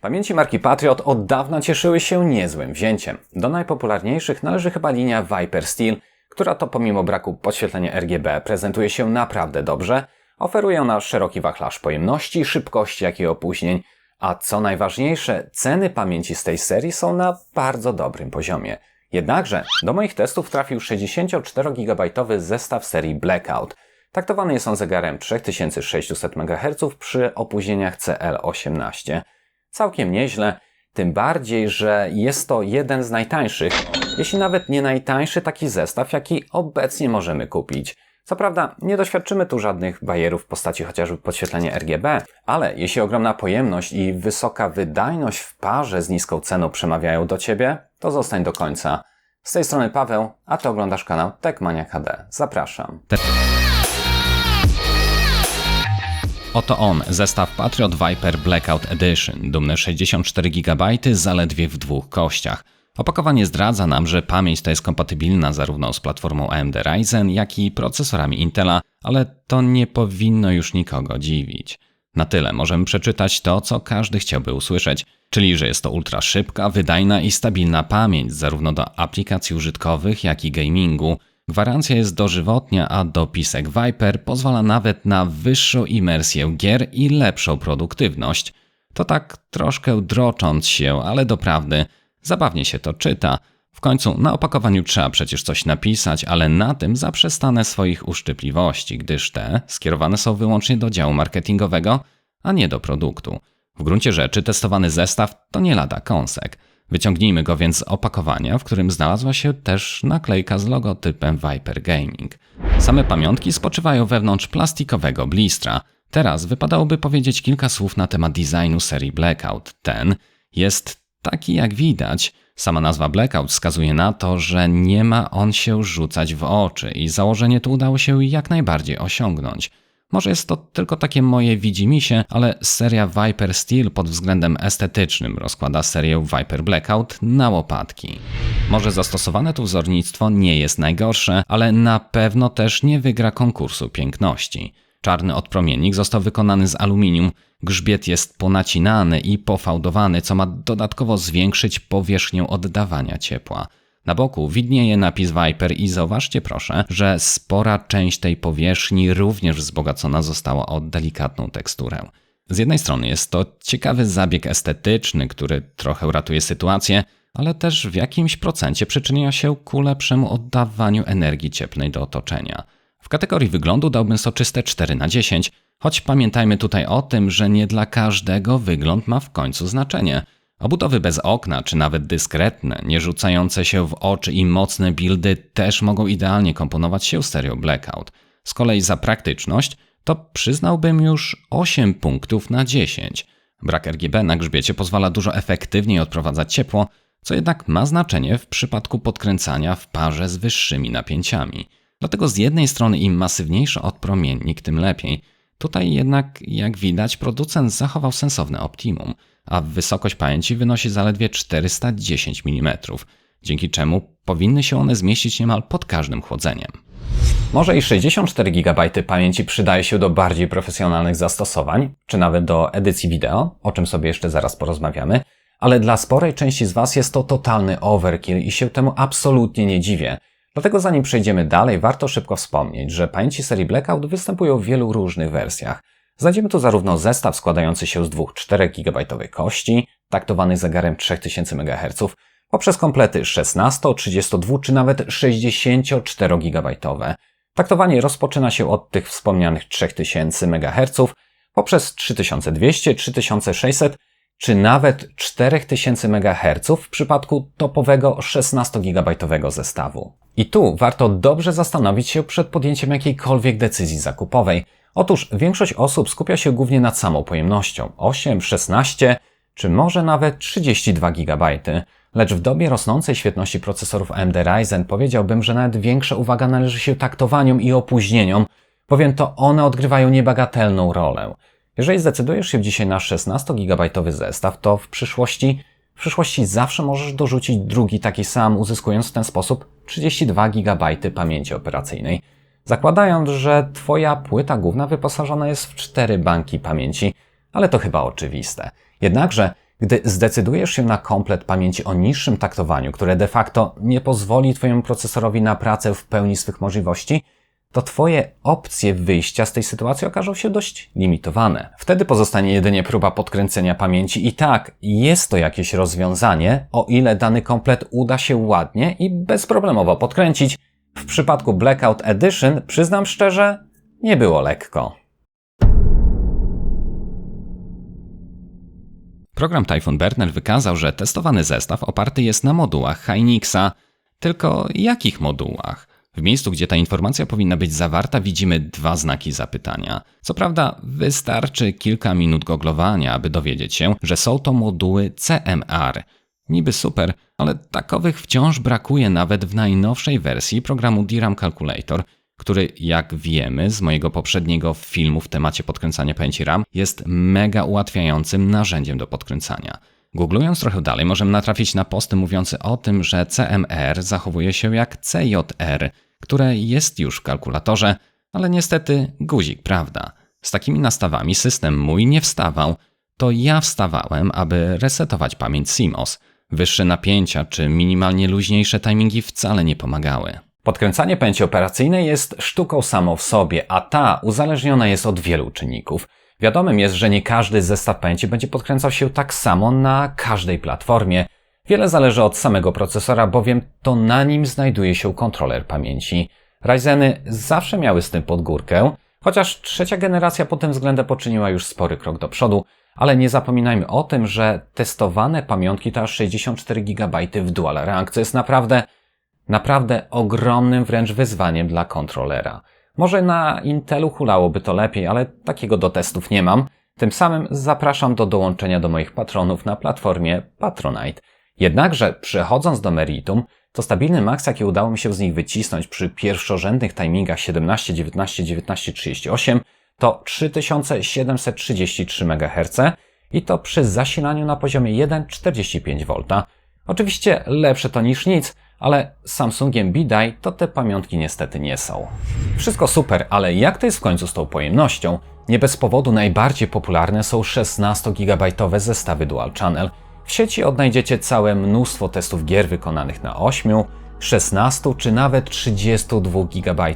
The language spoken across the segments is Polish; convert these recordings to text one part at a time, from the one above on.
Pamięci marki Patriot od dawna cieszyły się niezłym wzięciem. Do najpopularniejszych należy chyba linia Viper Steel, która to pomimo braku podświetlenia RGB prezentuje się naprawdę dobrze, oferuje ona szeroki wachlarz pojemności, szybkości, jak i opóźnień, a co najważniejsze, ceny pamięci z tej serii są na bardzo dobrym poziomie. Jednakże do moich testów trafił 64-gigabajtowy zestaw serii Blackout. Taktowany jest on zegarem 3600 MHz przy opóźnieniach CL18. Całkiem nieźle, tym bardziej, że jest to jeden z najtańszych, jeśli nawet nie najtańszy taki zestaw, jaki obecnie możemy kupić. Co prawda nie doświadczymy tu żadnych bajerów w postaci chociażby podświetlenia RGB, ale jeśli ogromna pojemność i wysoka wydajność w parze z niską ceną przemawiają do Ciebie, to zostań do końca. Z tej strony Paweł, a Ty oglądasz kanał Techmaniak HD. Zapraszam. Oto on, zestaw Patriot Viper Blackout Edition, dumne 64 GB zaledwie w dwóch kościach. Opakowanie zdradza nam, że pamięć ta jest kompatybilna zarówno z platformą AMD Ryzen, jak i procesorami Intela, ale to nie powinno już nikogo dziwić. Na tyle możemy przeczytać to, co każdy chciałby usłyszeć, czyli że jest to ultra szybka, wydajna i stabilna pamięć zarówno do aplikacji użytkowych, jak i gamingu. Gwarancja jest dożywotnia, a dopisek Viper pozwala nawet na wyższą imersję gier i lepszą produktywność. To tak troszkę drocząc się, ale doprawdy zabawnie się to czyta. W końcu na opakowaniu trzeba przecież coś napisać, ale na tym zaprzestanę swoich uszczypliwości, gdyż te skierowane są wyłącznie do działu marketingowego, a nie do produktu. W gruncie rzeczy testowany zestaw to nie lada kąsek. Wyciągnijmy go więc z opakowania, w którym znalazła się też naklejka z logotypem Viper Gaming. Same pamiątki spoczywają wewnątrz plastikowego blistra. Teraz wypadałoby powiedzieć kilka słów na temat designu serii Blackout. Ten jest taki jak widać. Sama nazwa Blackout wskazuje na to, że nie ma on się rzucać w oczy i założenie to udało się jak najbardziej osiągnąć. Może jest to tylko takie moje widzimisię, ale seria Viper Steel pod względem estetycznym rozkłada serię Viper Blackout na łopatki. Może zastosowane tu wzornictwo nie jest najgorsze, ale na pewno też nie wygra konkursu piękności. Czarny odpromiennik został wykonany z aluminium, grzbiet jest ponacinany i pofałdowany, co ma dodatkowo zwiększyć powierzchnię oddawania ciepła. Na boku widnieje napis Viper i zauważcie proszę, że spora część tej powierzchni również wzbogacona została o delikatną teksturę. Z jednej strony jest to ciekawy zabieg estetyczny, który trochę ratuje sytuację, ale też w jakimś procencie przyczynia się ku lepszemu oddawaniu energii cieplnej do otoczenia. W kategorii wyglądu dałbym soczyste 4/10, choć pamiętajmy tutaj o tym, że nie dla każdego wygląd ma w końcu znaczenie. Obudowy bez okna, czy nawet dyskretne, nie rzucające się w oczy i mocne buildy też mogą idealnie komponować się z serią Blackout. Z kolei za praktyczność to przyznałbym już 8 punktów na 10. Brak RGB na grzbiecie pozwala dużo efektywniej odprowadzać ciepło, co jednak ma znaczenie w przypadku podkręcania w parze z wyższymi napięciami. Dlatego z jednej strony im masywniejszy odpromiennik, tym lepiej. Tutaj jednak, jak widać, producent zachował sensowne optimum, a wysokość pamięci wynosi zaledwie 410 mm, dzięki czemu powinny się one zmieścić niemal pod każdym chłodzeniem. Może i 64 GB pamięci przydaje się do bardziej profesjonalnych zastosowań, czy nawet do edycji wideo, o czym sobie jeszcze zaraz porozmawiamy, ale dla sporej części z Was jest to totalny overkill i się temu absolutnie nie dziwię. Dlatego zanim przejdziemy dalej, warto szybko wspomnieć, że pamięci serii Blackout występują w wielu różnych wersjach. Znajdziemy tu zarówno zestaw składający się z dwóch 4-gigabajtowych kości, taktowanych zegarem 3000 MHz, poprzez komplety 16, 32 czy nawet 64-gigabajtowe. Taktowanie rozpoczyna się od tych wspomnianych 3000 MHz, poprzez 3200, 3600 czy nawet 4000 MHz w przypadku topowego 16-gigabajtowego zestawu. I tu warto dobrze zastanowić się przed podjęciem jakiejkolwiek decyzji zakupowej. Otóż większość osób skupia się głównie nad samą pojemnością 8, 16 czy może nawet 32 GB. Lecz w dobie rosnącej świetności procesorów AMD Ryzen powiedziałbym, że nawet większa uwaga należy się taktowaniom i opóźnieniom, bowiem to one odgrywają niebagatelną rolę. Jeżeli zdecydujesz się dzisiaj na 16-gigabajtowy zestaw, to w przyszłości zawsze możesz dorzucić drugi taki sam, uzyskując w ten sposób 32 GB pamięci operacyjnej. Zakładając, że Twoja płyta główna wyposażona jest w 4 banki pamięci, ale to chyba oczywiste. Jednakże Gdy zdecydujesz się na komplet pamięci o niższym taktowaniu, które de facto nie pozwoli Twojemu procesorowi na pracę w pełni swych możliwości, to Twoje opcje wyjścia z tej sytuacji okażą się dość limitowane. Wtedy pozostanie jedynie próba podkręcenia pamięci i tak, jest to jakieś rozwiązanie, o ile dany komplet uda się ładnie i bezproblemowo podkręcić. W przypadku Blackout Edition, przyznam szczerze, nie było lekko. Program Typhoon Burner wykazał, że testowany zestaw oparty jest na modułach Hynixa. Tylko jakich modułach? W miejscu, gdzie ta informacja powinna być zawarta, widzimy 2 znaki zapytania. Co prawda, wystarczy kilka minut goglowania, aby dowiedzieć się, że są to moduły CMR. Niby super, ale takowych wciąż brakuje nawet w najnowszej wersji programu DRAM Calculator, który, jak wiemy z mojego poprzedniego filmu w temacie podkręcania pamięci RAM, jest mega ułatwiającym narzędziem do podkręcania. Googlując trochę dalej, możemy natrafić na posty mówiące o tym, że CMR zachowuje się jak CJR, które jest już w kalkulatorze, ale niestety guzik, prawda? Z takimi nastawami system mój nie wstawał, to ja wstawałem, aby resetować pamięć CMOS. Wyższe napięcia czy minimalnie luźniejsze timingi wcale nie pomagały. Podkręcanie pamięci operacyjnej jest sztuką samą w sobie, a ta uzależniona jest od wielu czynników. Wiadomym jest, że nie każdy zestaw pamięci będzie podkręcał się tak samo na każdej platformie. Wiele zależy od samego procesora, bowiem to na nim znajduje się kontroler pamięci. Ryzeny zawsze miały z tym pod górkę, chociaż 3. generacja pod tym względem poczyniła już spory krok do przodu, ale nie zapominajmy o tym, że testowane pamiątki to aż 64 GB w dual rank, co jest naprawdę ogromnym wręcz wyzwaniem dla kontrolera. Może na Intelu hulałoby to lepiej, ale takiego do testów nie mam. Tym samym zapraszam do dołączenia do moich patronów na platformie Patronite. Jednakże przechodząc do meritum, to stabilny max, jaki udało mi się z nich wycisnąć przy pierwszorzędnych timingach 17, 19, 19, 38 to 3733 MHz i to przy zasilaniu na poziomie 1,45 V. Oczywiście lepsze to niż nic, ale Samsungiem BeeDi to te pamiątki niestety nie są. Wszystko super, ale jak to jest w końcu z tą pojemnością? Nie bez powodu najbardziej popularne są 16-gigabajtowe zestawy Dual Channel. W sieci odnajdziecie całe mnóstwo testów gier wykonanych na 8, 16 czy nawet 32 GB.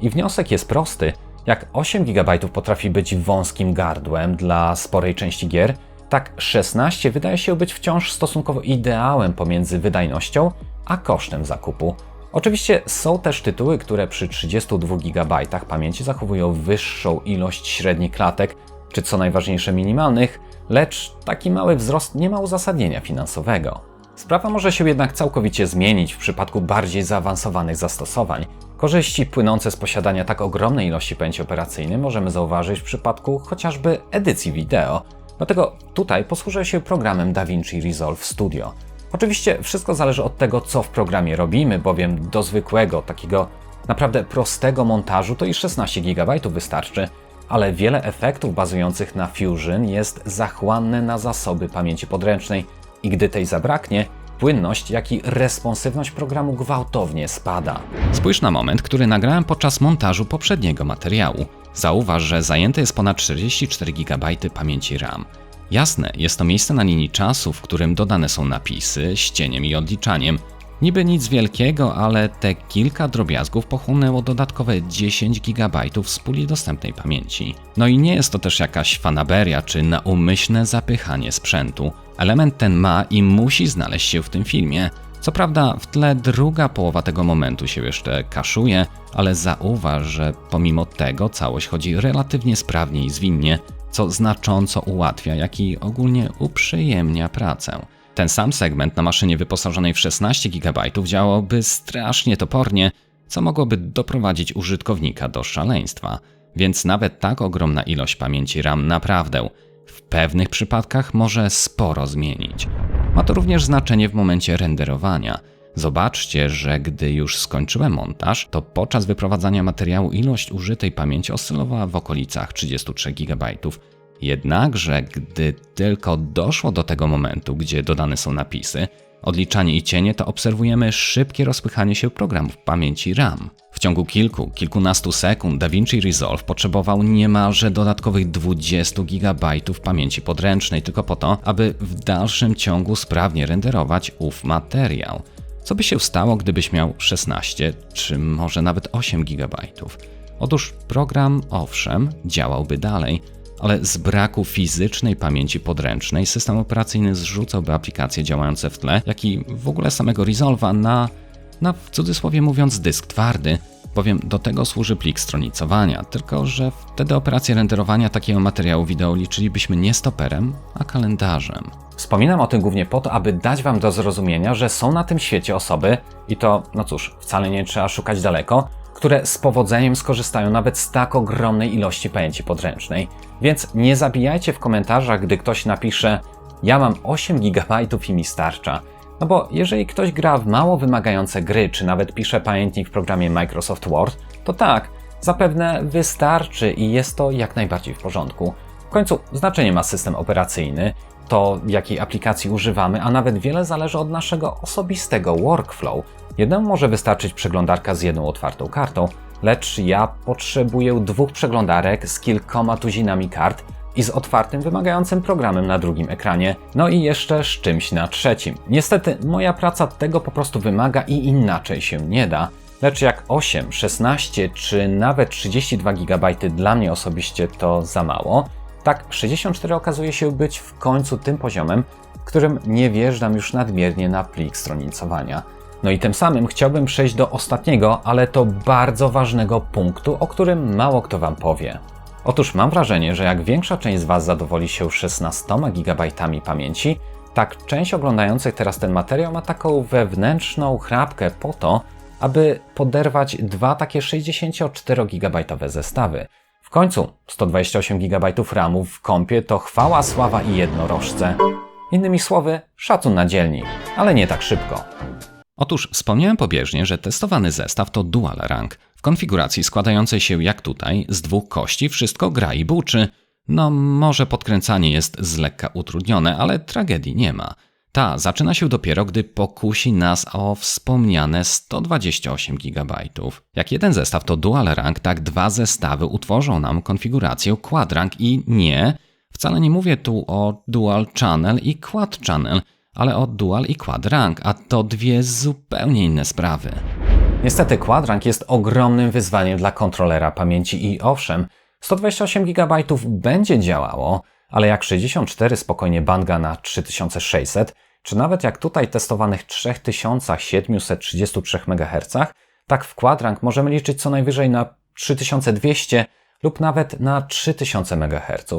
I wniosek jest prosty. Jak 8 GB potrafi być wąskim gardłem dla sporej części gier, tak 16 wydaje się być wciąż stosunkowo ideałem pomiędzy wydajnością a kosztem zakupu. Oczywiście są też tytuły, które przy 32 GB pamięci zachowują wyższą ilość średnich klatek, czy co najważniejsze minimalnych, lecz taki mały wzrost nie ma uzasadnienia finansowego. Sprawa może się jednak całkowicie zmienić w przypadku bardziej zaawansowanych zastosowań. Korzyści płynące z posiadania tak ogromnej ilości pamięci operacyjnej możemy zauważyć w przypadku chociażby edycji wideo. Dlatego tutaj posłużę się programem DaVinci Resolve Studio. Oczywiście wszystko zależy od tego, co w programie robimy, bowiem do zwykłego, takiego naprawdę prostego montażu to i 16 GB wystarczy, ale wiele efektów bazujących na Fusion jest zachłanne na zasoby pamięci podręcznej i gdy tej zabraknie, płynność, jak i responsywność programu gwałtownie spada. Spójrz na moment, który nagrałem podczas montażu poprzedniego materiału. Zauważ, że zajęte jest ponad 44 GB pamięci RAM. Jasne, jest to miejsce na linii czasu, w którym dodane są napisy z cieniem i odliczaniem. Niby nic wielkiego, ale te kilka drobiazgów pochłonęło dodatkowe 10 GB z puli dostępnej pamięci. No i nie jest to też jakaś fanaberia czy naumyślne zapychanie sprzętu. Element ten ma i musi znaleźć się w tym filmie. Co prawda w tle druga połowa tego momentu się jeszcze kaszuje, ale zauważ, że pomimo tego całość chodzi relatywnie sprawnie i zwinnie, co znacząco ułatwia, jak i ogólnie uprzyjemnia pracę. Ten sam segment na maszynie wyposażonej w 16 GB działałby strasznie topornie, co mogłoby doprowadzić użytkownika do szaleństwa. Więc nawet tak ogromna ilość pamięci RAM naprawdę w pewnych przypadkach może sporo zmienić. Ma to również znaczenie w momencie renderowania. Zobaczcie, że gdy już skończyłem montaż, to podczas wyprowadzania materiału ilość użytej pamięci oscylowała w okolicach 33 GB. Jednakże, gdy tylko doszło do tego momentu, gdzie dodane są napisy, odliczanie i cienie, to obserwujemy szybkie rozpychanie się programów pamięci RAM. W ciągu kilkunastu sekund DaVinci Resolve potrzebował niemalże dodatkowych 20 GB pamięci podręcznej tylko po to, aby w dalszym ciągu sprawnie renderować ów materiał. Co by się stało, gdybyś miał 16 czy może nawet 8 GB? Otóż program, owszem, działałby dalej, ale z braku fizycznej pamięci podręcznej system operacyjny zrzucałby aplikacje działające w tle, jak i w ogóle samego Resolve'a na w cudzysłowie mówiąc dysk twardy, bowiem do tego służy plik stronicowania, tylko że wtedy operację renderowania takiego materiału wideo liczylibyśmy nie stoperem, a kalendarzem. Wspominam o tym głównie po to, aby dać Wam do zrozumienia, że są na tym świecie osoby, i to, no cóż, wcale nie trzeba szukać daleko, które z powodzeniem skorzystają nawet z tak ogromnej ilości pamięci podręcznej. Więc nie zabijajcie w komentarzach, gdy ktoś napisze: ja mam 8 GB i mi starcza. No bo jeżeli ktoś gra w mało wymagające gry, czy nawet pisze pamiętnik w programie Microsoft Word, to tak, zapewne wystarczy i jest to jak najbardziej w porządku. W końcu znaczenie ma system operacyjny, to jakiej aplikacji używamy, a nawet wiele zależy od naszego osobistego workflow. Jednemu może wystarczyć przeglądarka z jedną otwartą kartą, lecz ja potrzebuję 2 przeglądarek z kilkoma tuzinami kart i z otwartym, wymagającym programem na drugim ekranie, no i jeszcze z czymś na trzecim. Niestety moja praca tego po prostu wymaga i inaczej się nie da, lecz jak 8, 16 czy nawet 32 GB dla mnie osobiście to za mało, tak 64 okazuje się być w końcu tym poziomem, w którym nie wjeżdżam już nadmiernie na plik stronicowania. No i tym samym chciałbym przejść do ostatniego, ale to bardzo ważnego punktu, o którym mało kto Wam powie. Otóż mam wrażenie, że jak większa część z Was zadowoli się 16 GB pamięci, tak część oglądających teraz ten materiał ma taką wewnętrzną chrapkę po to, aby poderwać 2 takie 64 GB zestawy. W końcu 128 GB RAMu w kompie to chwała, sława i jednorożce. Innymi słowy, szacun na dzielni, ale nie tak szybko. Otóż wspomniałem pobieżnie, że testowany zestaw to dual rank. W konfiguracji składającej się jak tutaj z 2 kości wszystko gra i buczy. No może podkręcanie jest z lekka utrudnione, ale tragedii nie ma. Ta zaczyna się dopiero, gdy pokusi nas o wspomniane 128 GB. Jak jeden zestaw to dual rank, tak 2 zestawy utworzą nam konfigurację quad rank i nie, wcale nie mówię tu o dual channel i quad channel, ale o dual i quad rank, a to 2 zupełnie inne sprawy. Niestety quad rank jest ogromnym wyzwaniem dla kontrolera pamięci i owszem, 128 GB będzie działało, ale jak 64 spokojnie banga na 3600, czy nawet jak tutaj testowanych 3733 MHz, tak w quad rank możemy liczyć co najwyżej na 3200 lub nawet na 3000 MHz.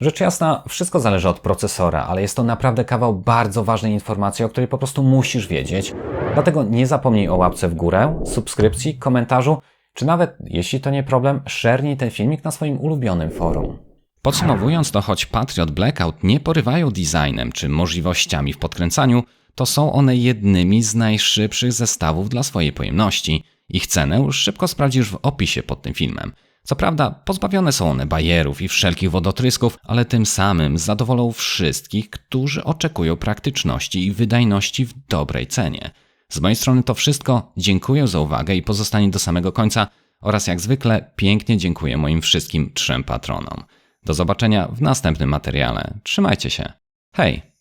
Rzecz jasna, wszystko zależy od procesora, ale jest to naprawdę kawał bardzo ważnej informacji, o której po prostu musisz wiedzieć. Dlatego nie zapomnij o łapce w górę, subskrypcji, komentarzu, czy nawet, jeśli to nie problem, szernij ten filmik na swoim ulubionym forum. Podsumowując, to choć Patriot Blackout nie porywają designem czy możliwościami w podkręcaniu, to są one jednymi z najszybszych zestawów dla swojej pojemności. Ich cenę szybko sprawdzisz w opisie pod tym filmem. Co prawda, pozbawione są one bajerów i wszelkich wodotrysków, ale tym samym zadowolą wszystkich, którzy oczekują praktyczności i wydajności w dobrej cenie. Z mojej strony to wszystko, dziękuję za uwagę i pozostanie do samego końca oraz jak zwykle pięknie dziękuję moim wszystkim 3 patronom. Do zobaczenia w następnym materiale. Trzymajcie się. Hej!